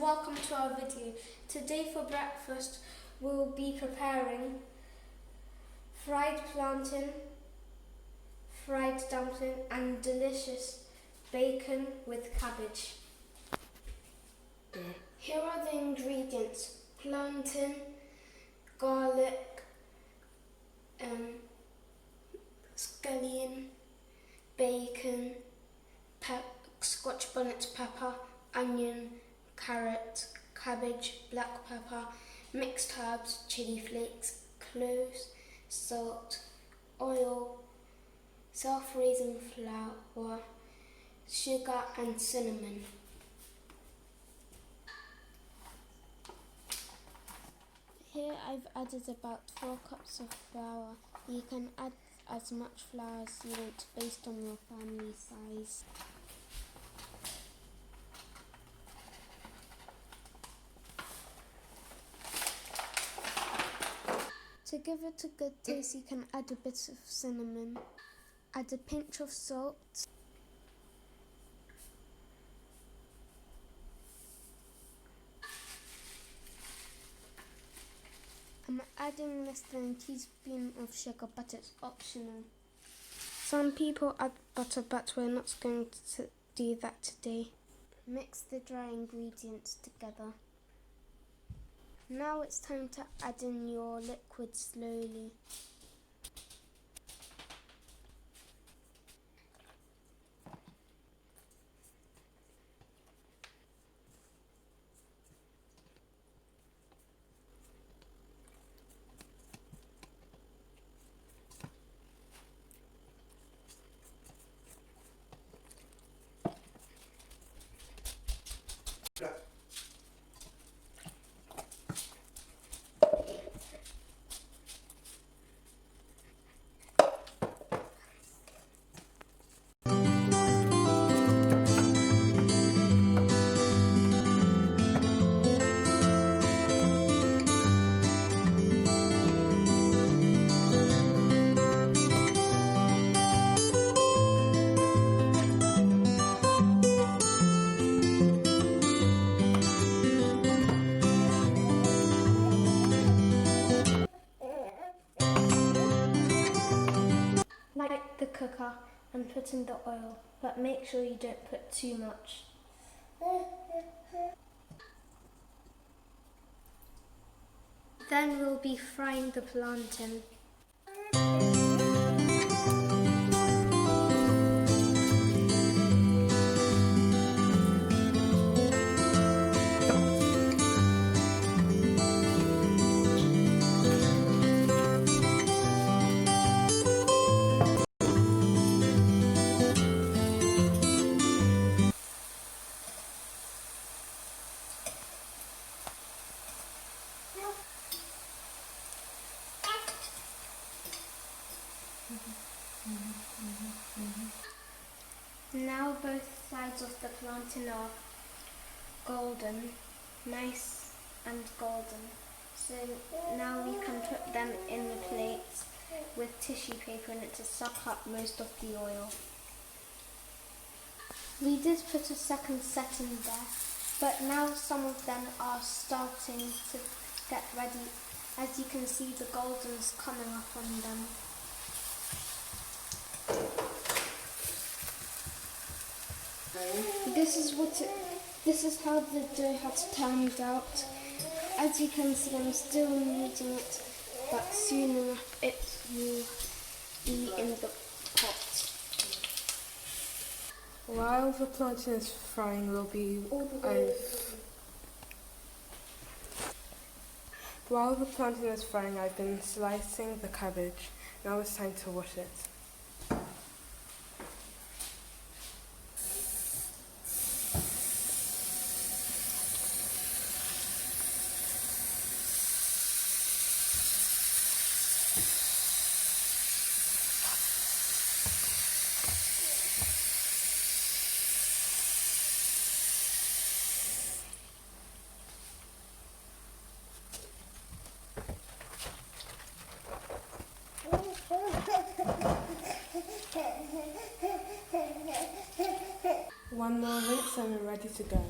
welcome to our video. Today for breakfast we'll be preparing fried plantain, fried dumpling and delicious bacon with cabbage. Here are the ingredients: plantain, garlic, scallion, bacon, scotch bonnet pepper, onion, carrot, cabbage, black pepper, mixed herbs, chili flakes, cloves, salt, oil, self-raising flour, sugar and cinnamon. Here I've added about 4 cups of flour. You can add as much flour as you want based on your family size. To give it a good taste, you can add a bit of cinnamon, add a pinch of salt, I'm adding less than a teaspoon of sugar, but it's optional. Some people add butter, but we're not going to do that today. Mix the dry ingredients together. Now it's time to add in your liquid slowly. Light the cooker and put in the oil, but make sure you don't put too much. Then we'll be frying the plantain. Now both sides of the plantain are golden, nice and golden. So now we can put them in the plates with tissue paper in it to suck up most of the oil. We did put a second set in there, but now some of them are starting to get ready. As you can see, the golden's coming up on them. This is how the dough has turned out. As you can see, I'm still kneading it, but soon enough it will be in the pot. While the plantain is frying, I've been slicing the cabbage. Now it's time to wash it. One more rinse and we're ready to go.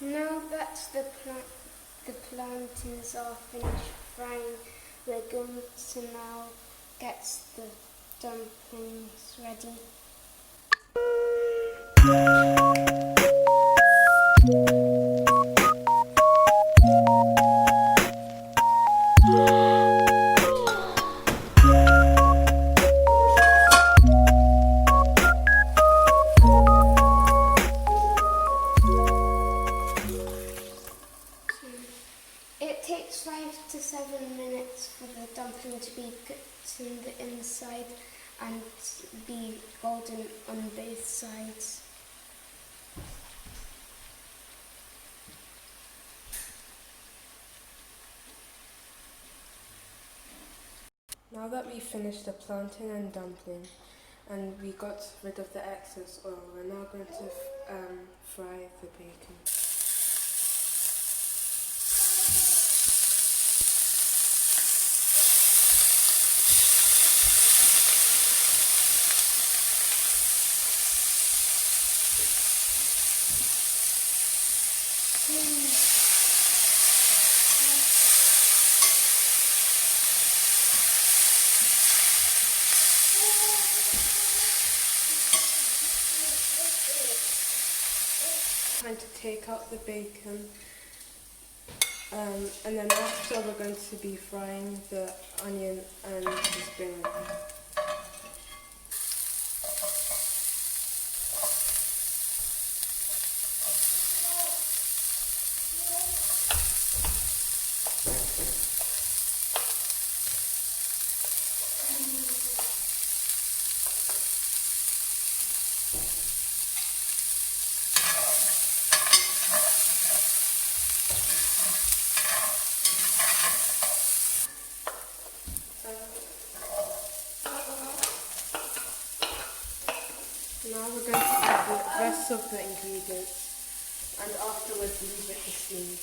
Now that the plantains are finished frying, we're going to now get the dumplings ready. It takes 5 to 7 minutes for the dumpling to be cooked in the inside and be golden on both sides. Now that we finished the plantain and dumpling and we got rid of the excess oil, we're now going to fry the bacon. Time to take out the bacon, and then after we're going to be frying the onion and the spring onion. Now we're going to add the rest of the ingredients and afterwards leave it to steam.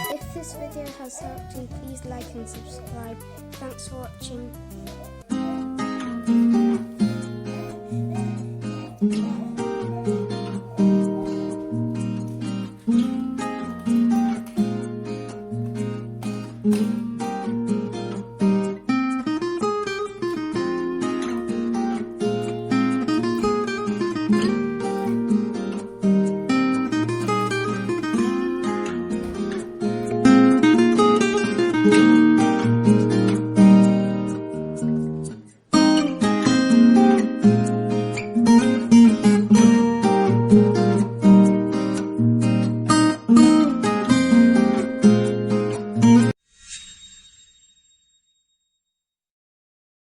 If this video has helped you, please like and subscribe. Thanks for watching.